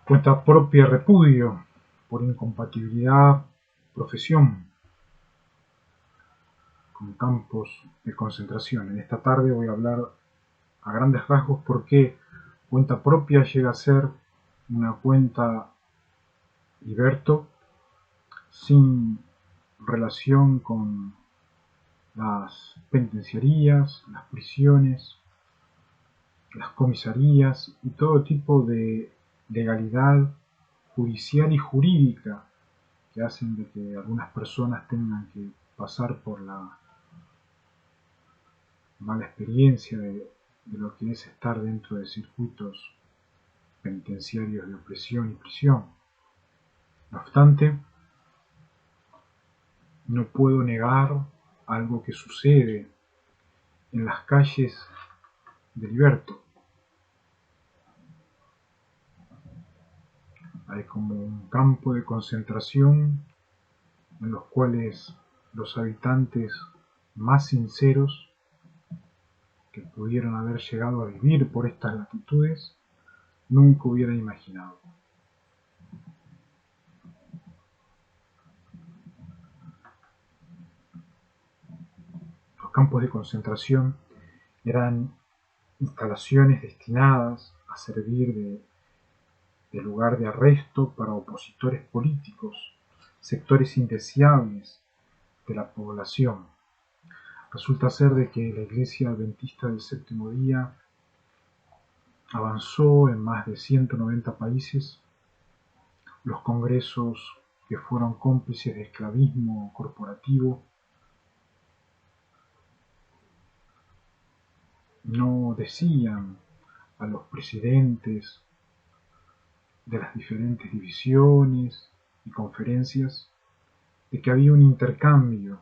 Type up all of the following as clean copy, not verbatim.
Cuenta propia repudio por incompatibilidad profesión con campos de concentración. En esta tarde voy a hablar a grandes rasgos por qué cuenta propia llega a ser una cuenta liberto sin relación con las penitenciarías, las prisiones, las comisarías y todo tipo de legalidad judicial y jurídica que hacen de que algunas personas tengan que pasar por la mala experiencia de lo que es estar dentro de circuitos penitenciarios de opresión y prisión. No obstante, no puedo negar algo que sucede en las calles de Liberto. Hay como un campo de concentración en los cuales los habitantes más sinceros que pudieron haber llegado a vivir por estas latitudes nunca hubieran imaginado. Los campos de concentración eran instalaciones destinadas a servir de lugar de arresto para opositores políticos, sectores indeseables de la población. Resulta ser de que la Iglesia Adventista del Séptimo Día avanzó en más de 190 países. Los congresos que fueron cómplices de esclavismo corporativo no decían a los presidentes de las diferentes divisiones y conferencias de que había un intercambio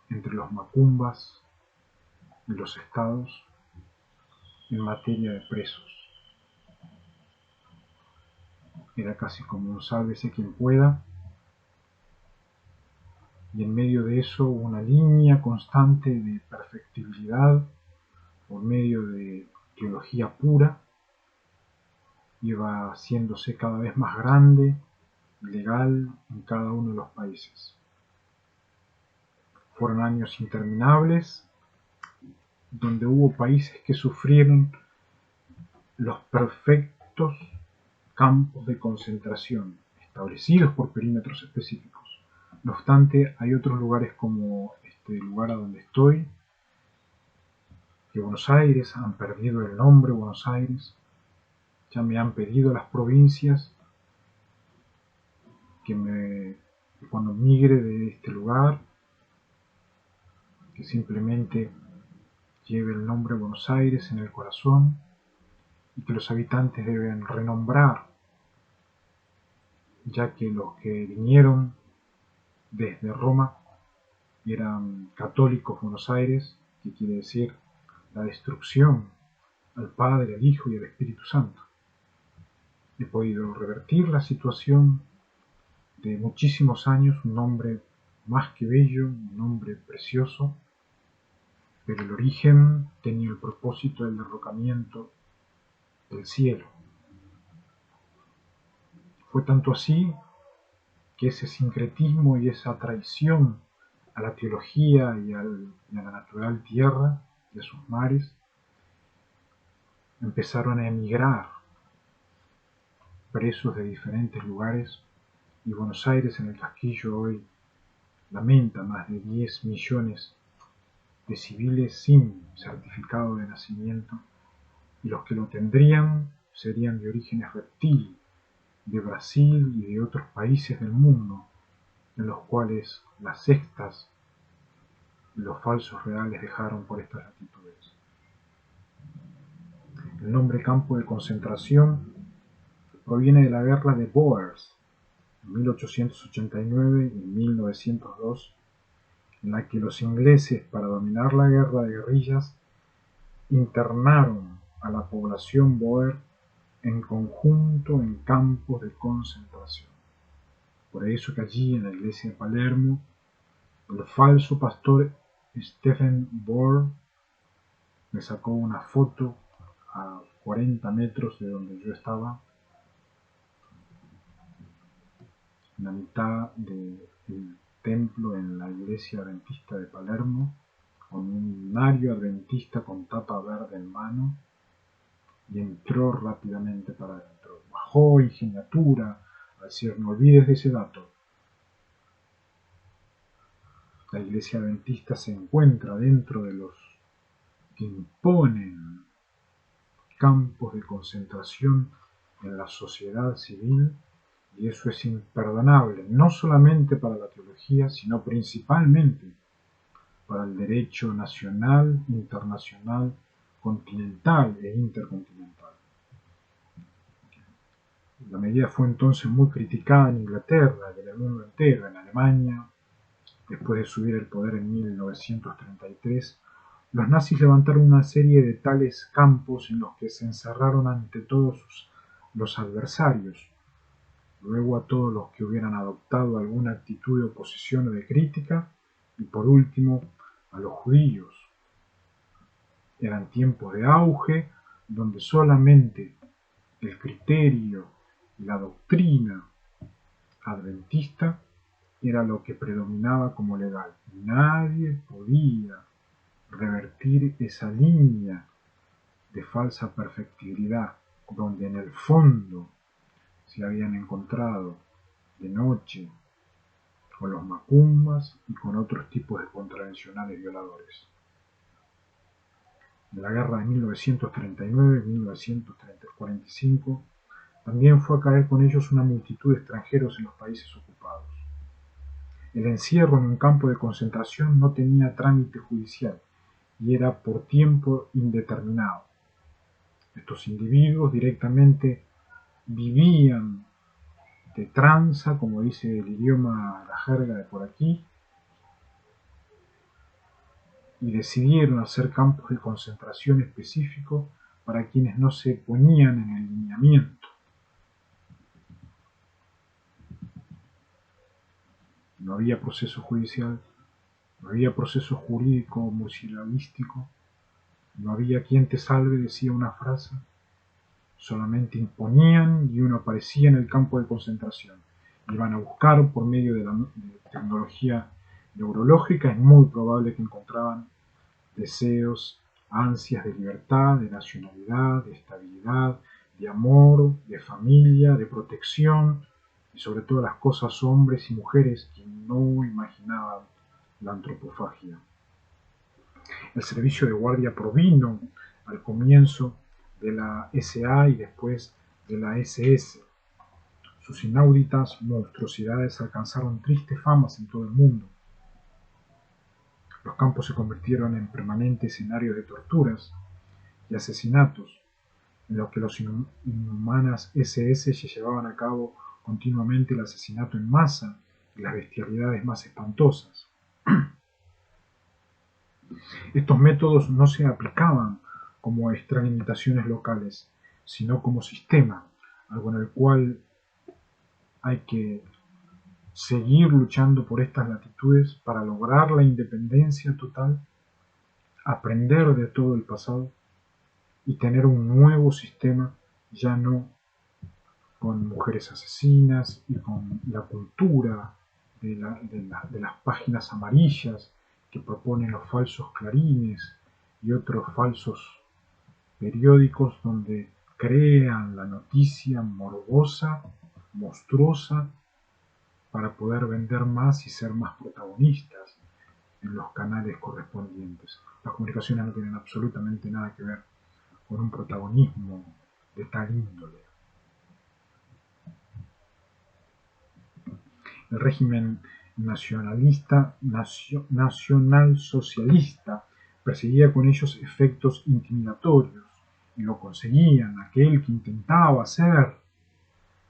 entre los macumbas y los estados en materia de presos. Era casi como un sálvese quien pueda, y en medio de eso una línea constante de perfectibilidad por medio de teología pura iba haciéndose cada vez más grande y legal en cada uno de los países. Fueron años interminables donde hubo países que sufrieron los perfectos campos de concentración establecidos por perímetros específicos. No obstante, hay otros lugares como este lugar a donde estoy, que Buenos Aires, han perdido el nombre Buenos Aires, ya me han pedido las provincias que cuando migre de este lugar, que simplemente lleve el nombre Buenos Aires en el corazón y que los habitantes deben renombrar, ya que los que vinieron desde Roma eran católicos Buenos Aires, que quiere decir la destrucción al Padre, al Hijo y al Espíritu Santo. He podido revertir la situación de muchísimos años, un nombre más que bello, un nombre precioso, pero el origen tenía el propósito del derrocamiento del cielo. Fue tanto así que ese sincretismo y esa traición a la teología y a la natural tierra y a sus mares empezaron a emigrar presos de diferentes lugares, y Buenos Aires en el casquillo hoy lamenta más de 10 millones de civiles sin certificado de nacimiento, y los que lo tendrían serían de orígenes reptil, de Brasil y de otros países del mundo, en los cuales las sectas y los falsos reales dejaron por estas latitudes. El nombre campo de concentración proviene de la guerra de Boers, en 1889 y 1902, en la que los ingleses, para dominar la guerra de guerrillas, internaron a la población boer en conjunto en campos de concentración. Por eso que allí en la iglesia de Palermo, el falso pastor Stephen Boer me sacó una foto a 40 metros de donde yo estaba, en la mitad del templo en la iglesia adventista de Palermo, con un nario adventista con tapa verde en mano, y entró rápidamente para adentro. Bajó ingeniatura a decir: no olvides de ese dato. La iglesia adventista se encuentra dentro de los que imponen campos de concentración en la sociedad civil, y eso es imperdonable, no solamente para la teología, sino principalmente para el derecho nacional, internacional, continental e intercontinental. La medida fue entonces muy criticada en Inglaterra y en el mundo entero. En Alemania, después de subir al poder en 1933, los nazis levantaron una serie de tales campos en los que se encerraron ante todos los adversarios, luego a todos los que hubieran adoptado alguna actitud de oposición o de crítica, y por último a los judíos. Eran tiempos de auge donde solamente el criterio y la doctrina adventista era lo que predominaba como legal. Nadie podía revertir esa línea de falsa perfectibilidad donde en el fondo se habían encontrado de noche con los macumbas y con otros tipos de contravencionales violadores. En la guerra de 1939-1945 también fue a caer con ellos una multitud de extranjeros en los países ocupados. El encierro en un campo de concentración no tenía trámite judicial y era por tiempo indeterminado. Estos individuos directamente vivían de tranza, como dice el idioma, la jerga de por aquí, y decidieron hacer campos de concentración específicos para quienes no se ponían en el lineamiento. No había proceso judicial, no había proceso jurídico murcielaguístico, no había quien te salve, decía una frase. Solamente imponían y uno aparecía en el campo de concentración. Iban a buscar por medio de la tecnología neurológica. Es muy probable que encontraban deseos, ansias de libertad, de nacionalidad, de estabilidad, de amor, de familia, de protección, y sobre todas las cosas hombres y mujeres que no imaginaban la antropofagia. El servicio de guardia provino al comienzo de la SA y después de la SS. Sus inauditas monstruosidades alcanzaron tristes famas en todo el mundo. Los campos se convirtieron en permanentes escenarios de torturas y asesinatos, en los que los inhumanas SS llevaban a cabo continuamente el asesinato en masa y las bestialidades más espantosas. Estos métodos no se aplicaban como extralimitaciones locales, sino como sistema, algo en el cual hay que seguir luchando por estas latitudes para lograr la independencia total, aprender de todo el pasado y tener un nuevo sistema, ya no con mujeres asesinas y con la cultura de las páginas amarillas que proponen los falsos clarines y otros falsos periódicos donde crean la noticia morbosa, monstruosa, para poder vender más y ser más protagonistas en los canales correspondientes. Las comunicaciones no tienen absolutamente nada que ver con un protagonismo de tal índole. El régimen nacionalsocialista perseguía con ellos efectos intimidatorios, y lo conseguían. Aquel que intentaba ser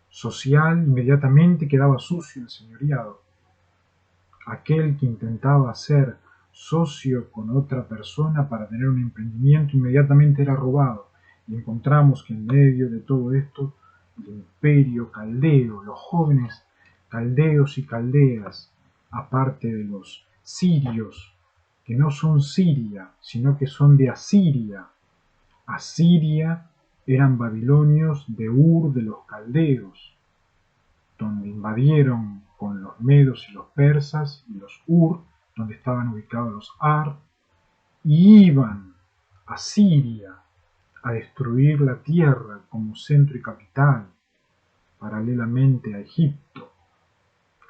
social inmediatamente quedaba sucio en el señoreado. Aquel que intentaba ser socio con otra persona para tener un emprendimiento inmediatamente era robado. Y encontramos que en medio de todo esto, el imperio caldeo, los jóvenes caldeos y caldeas, aparte de los sirios, que no son Siria, sino que son de Asiria. Asiria eran babilonios de Ur de los caldeos, donde invadieron con los medos y los persas y los donde estaban ubicados los Ar, y iban a Siria a destruir la tierra como centro y capital, paralelamente a Egipto,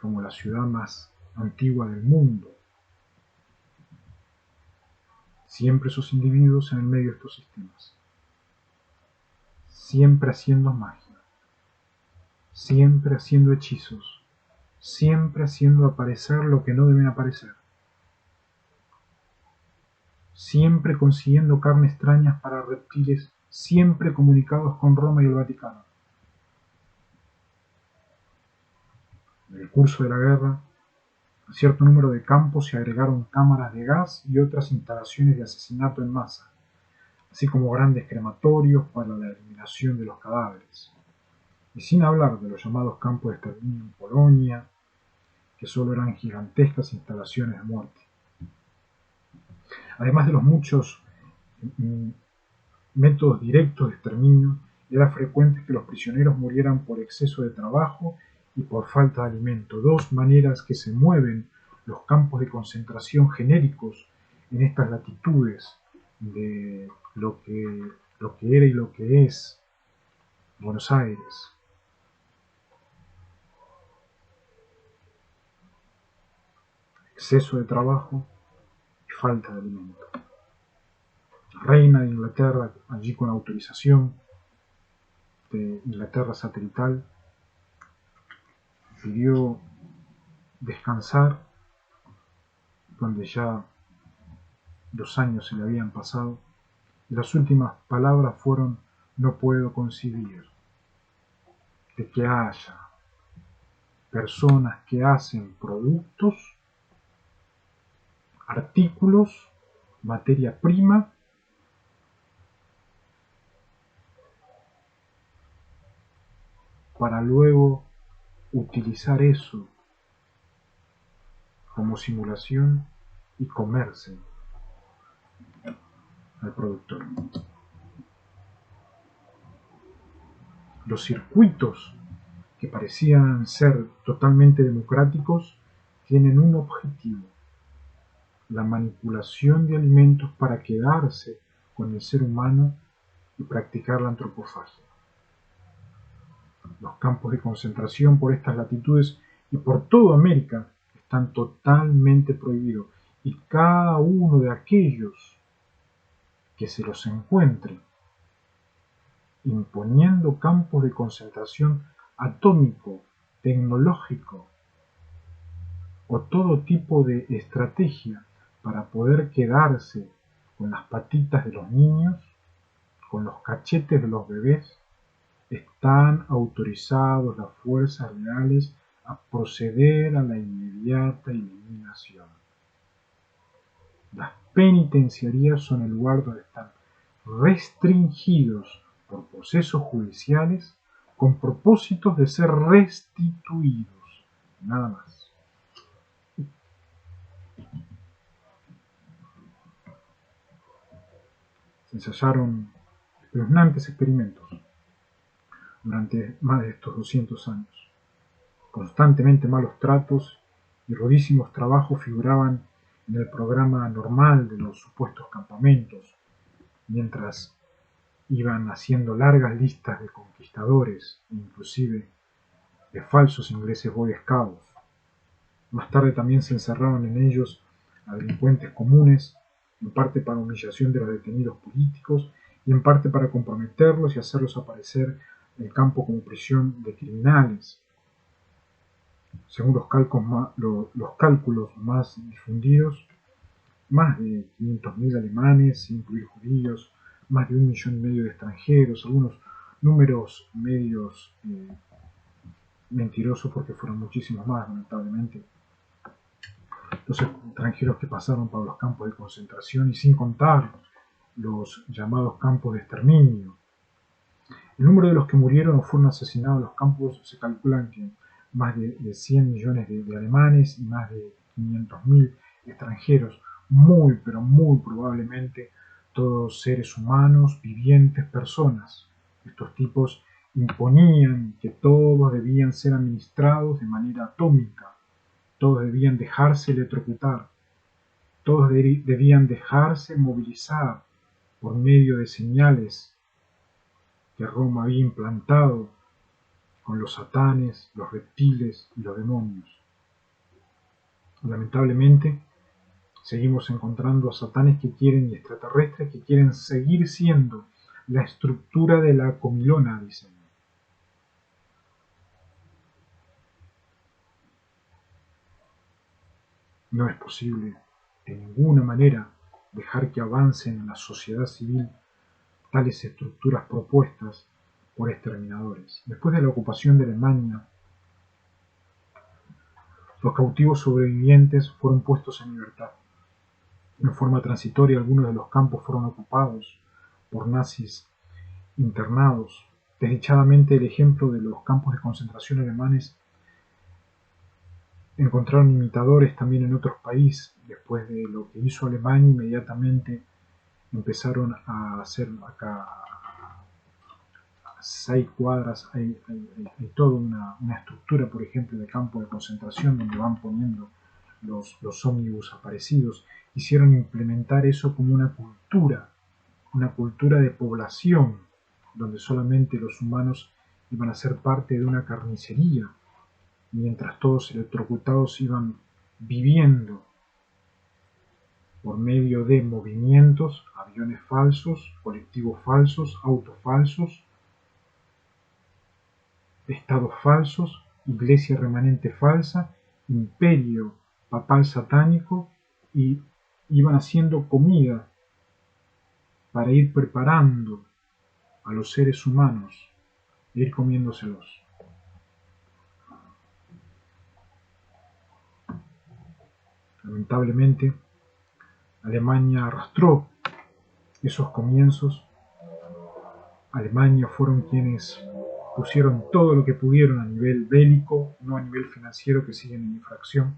como la ciudad más antigua del mundo. Siempre esos individuos en el medio de estos sistemas, siempre haciendo magia, siempre haciendo hechizos, siempre haciendo aparecer lo que no deben aparecer, siempre consiguiendo carne extrañas para reptiles, siempre comunicados con Roma y el Vaticano. En el curso de la guerra, a cierto número de campos se agregaron cámaras de gas y otras instalaciones de asesinato en masa, así como grandes crematorios para la eliminación de los cadáveres. Y sin hablar de los llamados campos de exterminio en Polonia, que solo eran gigantescas instalaciones de muerte. Además de los muchos métodos directos de exterminio, era frecuente que los prisioneros murieran por exceso de trabajo y por falta de alimento, dos maneras que se mueven los campos de concentración genéricos en estas latitudes de lo que era y lo que es Buenos Aires. Exceso de trabajo y falta de alimento. La reina de Inglaterra, allí con autorización de Inglaterra satelital, pidió descansar, donde ya 2 años se le habían pasado, y las últimas palabras fueron: no puedo concebir de que haya personas que hacen productos, artículos, materia prima, para luego utilizar eso como simulación y comerse al productor. Los circuitos que parecían ser totalmente democráticos tienen un objetivo: la manipulación de alimentos para quedarse con el ser humano y practicar la antropofagia. Los campos de concentración por estas latitudes y por toda América están totalmente prohibidos, y cada uno de aquellos que se los encuentre imponiendo campos de concentración atómico, tecnológico o todo tipo de estrategia para poder quedarse con las patitas de los niños, con los cachetes de los bebés, están autorizados las fuerzas legales a proceder a la inmediata eliminación. Las penitenciarías son el lugar donde están restringidos por procesos judiciales con propósitos de ser restituidos, nada más. Se ensayaron espeluznantes experimentos durante más de estos 200 años. Constantemente malos tratos y rudísimos trabajos figuraban en el programa normal de los supuestos campamentos, mientras iban haciendo largas listas de conquistadores e inclusive de falsos ingleses boy scouts. Más tarde también se encerraron en ellos a delincuentes comunes, en parte para humillación de los detenidos políticos y en parte para comprometerlos y hacerlos aparecer en el campo como prisión de criminales. Según los cálculos más difundidos, más de 500.000 alemanes, sin incluir judíos, más de 1,5 millones de extranjeros, algunos números medios mentirosos porque fueron muchísimos más, lamentablemente, los extranjeros que pasaron por los campos de concentración, y sin contar los llamados campos de exterminio. El número de los que murieron o fueron asesinados en los campos se calculan que más de 100 millones de alemanes y más de 500.000 extranjeros, muy pero muy probablemente todos seres humanos, vivientes, personas. Estos tipos imponían que todos debían ser administrados de manera atómica, todos debían dejarse electrocutar, todos debían dejarse movilizar por medio de señales que Roma había implantado con los satanes, los reptiles y los demonios. Lamentablemente, seguimos encontrando a satanes que quieren y extraterrestres que quieren seguir siendo la estructura de la comilona, dicen. No es posible de ninguna manera dejar que avancen en la sociedad civil tales estructuras propuestas por exterminadores. Después de la ocupación de Alemania, los cautivos sobrevivientes fueron puestos en libertad. En forma transitoria, algunos de los campos fueron ocupados por nazis internados. Desdichadamente, el ejemplo de los campos de concentración alemanes encontraron imitadores también en otros países. Después de lo que hizo Alemania, inmediatamente empezaron a hacer acá a 6 cuadras, hay toda una estructura, por ejemplo, de campo de concentración donde van poniendo los ómnibus aparecidos. Quisieron implementar eso como una cultura de población, donde solamente los humanos iban a ser parte de una carnicería, mientras todos electrocutados iban viviendo por medio de movimientos, aviones falsos, colectivos falsos, autos falsos, estados falsos, iglesia remanente falsa, imperio papal satánico, y iban haciendo comida para ir preparando a los seres humanos e ir comiéndoselos. Lamentablemente, Alemania arrastró esos comienzos. Alemania fueron quienes pusieron todo lo que pudieron a nivel bélico, no a nivel financiero, que siguen en infracción,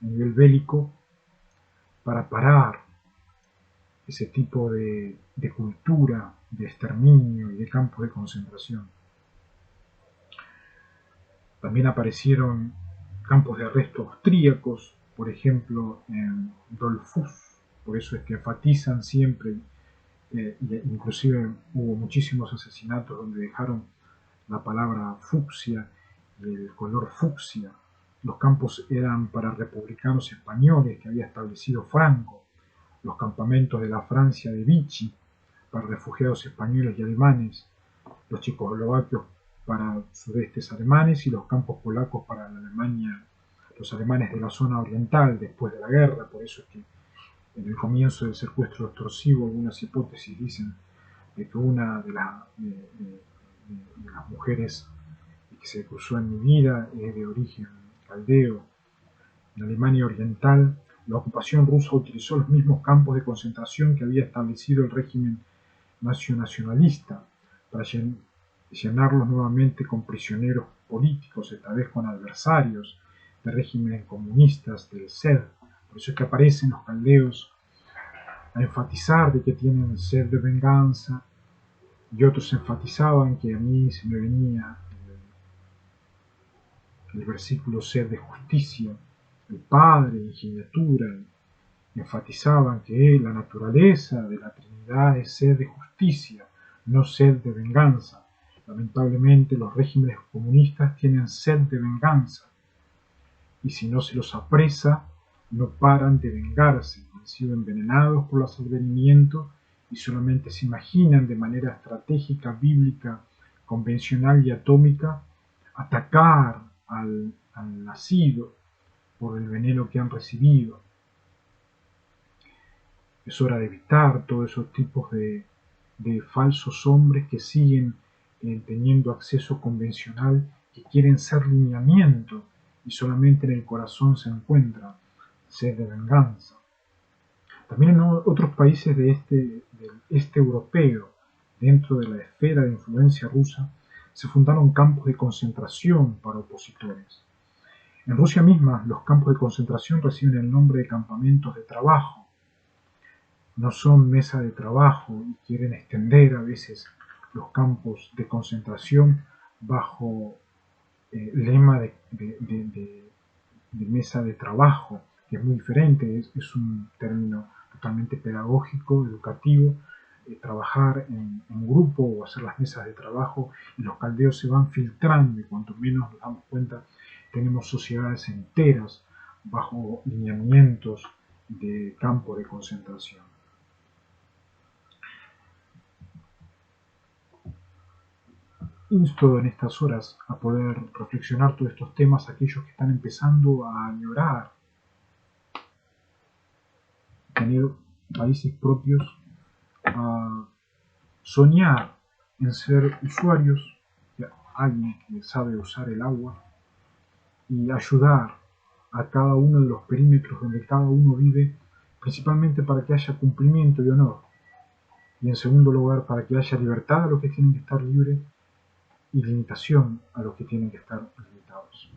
a nivel bélico, para parar ese tipo de cultura, de exterminio y de campos de concentración. También aparecieron campos de arresto austríacos, por ejemplo en Dollfuss, por eso es que enfatizan siempre, inclusive hubo muchísimos asesinatos donde dejaron la palabra fucsia y el color fucsia. Los campos eran para republicanos españoles que había establecido Franco, los campamentos de la Francia de Vichy para refugiados españoles y alemanes, los checoslovaquios para sudestes alemanes y los campos polacos para la Alemania, los alemanes de la zona oriental después de la guerra. Por eso es que en el comienzo del secuestro extorsivo algunas hipótesis dicen de que una de las mujeres que se cruzó en mi vida es de origen caldeo. En Alemania Oriental, la ocupación rusa utilizó los mismos campos de concentración que había establecido el régimen nacionalista para llenarlos nuevamente con prisioneros políticos, esta vez con adversarios de regímenes comunistas del SED. Por eso es que aparecen los caldeos a enfatizar de que tienen sed de venganza, y otros enfatizaban que a mí se me venía el versículo sed de justicia, el Padre, ingeniatura, enfatizaban que la naturaleza de la Trinidad es sed de justicia, no sed de venganza. Lamentablemente los regímenes comunistas tienen sed de venganza, y si no se los apresa, no paran de vengarse. Han sido envenenados por los advenimientos y solamente se imaginan de manera estratégica, bíblica, convencional y atómica atacar al nacido por el veneno que han recibido. Es hora de evitar todos esos tipos de falsos hombres que siguen teniendo acceso convencional, que quieren ser lineamiento y solamente en el corazón se encuentra sed de venganza. También en otros países del este europeo, dentro de la esfera de influencia rusa, se fundaron campos de concentración para opositores. En Rusia misma, los campos de concentración reciben el nombre de campamentos de trabajo. No son mesa de trabajo y quieren extender a veces los campos de concentración bajo lema de mesa de trabajo, que es muy diferente, es un término totalmente pedagógico, educativo, trabajar en grupo o hacer las mesas de trabajo, y los caldeos se van filtrando, y cuanto menos nos damos cuenta, tenemos sociedades enteras bajo lineamientos de campo de concentración. Insto en estas horas a poder reflexionar todos estos temas aquellos que están empezando a añorar tener países propios, a soñar en ser usuarios, alguien que sabe usar el agua, y ayudar a cada uno de los perímetros donde cada uno vive, principalmente para que haya cumplimiento y honor, y en segundo lugar para que haya libertad a los que tienen que estar libres y limitación a los que tienen que estar limitados.